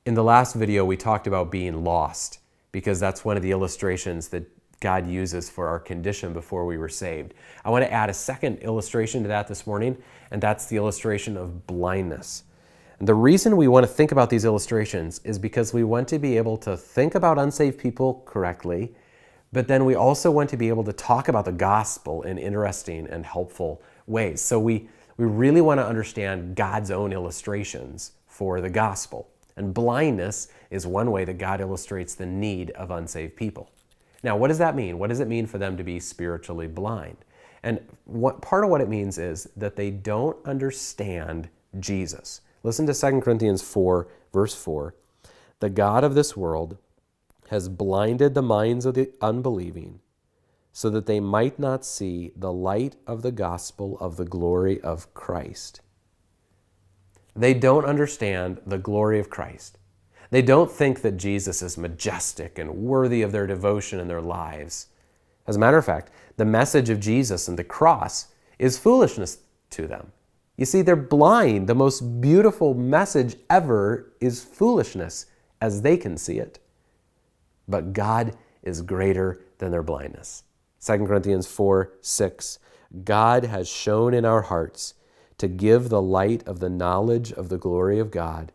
In the last video, we talked about being lost because that's one of the illustrations that God uses for our condition before we were saved. I want to add a second illustration to that this morning, and that's the illustration of blindness. And the reason we want to think about these illustrations is because we want to be able to think about unsaved people correctly, but then we also want to be able to talk about the gospel in interesting and helpful ways. So we really want to understand God's own illustrations for the gospel. And blindness is one way that God illustrates the need of unsaved people. Now, what does that mean? What does it mean for them to be spiritually blind? And part of what it means is that they don't understand Jesus. Listen to 2 Corinthians 4, verse 4. The God of this world has blinded the minds of the unbelieving so that they might not see the light of the gospel of the glory of Christ. They don't understand the glory of Christ. They don't think that Jesus is majestic and worthy of their devotion in their lives. As a matter of fact, the message of Jesus and the cross is foolishness to them. You see, they're blind. The most beautiful message ever is foolishness as they can see it. But God is greater than their blindness. 2 Corinthians 4, 6. God has shone in our hearts to give the light of the knowledge of the glory of God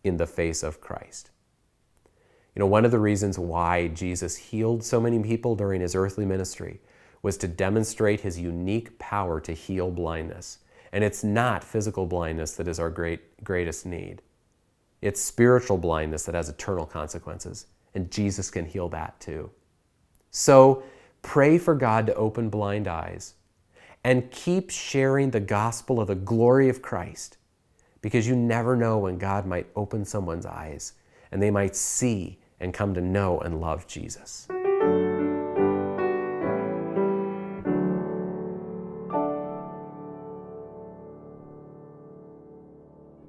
in the face of Christ. You know, one of the reasons why Jesus healed so many people during his earthly ministry was to demonstrate his unique power to heal blindness. And it's not physical blindness that is our greatest need. It's spiritual blindness that has eternal consequences. And Jesus can heal that too. So pray for God to open blind eyes and keep sharing the gospel of the glory of Christ, because you never know when God might open someone's eyes and they might see and come to know and love Jesus.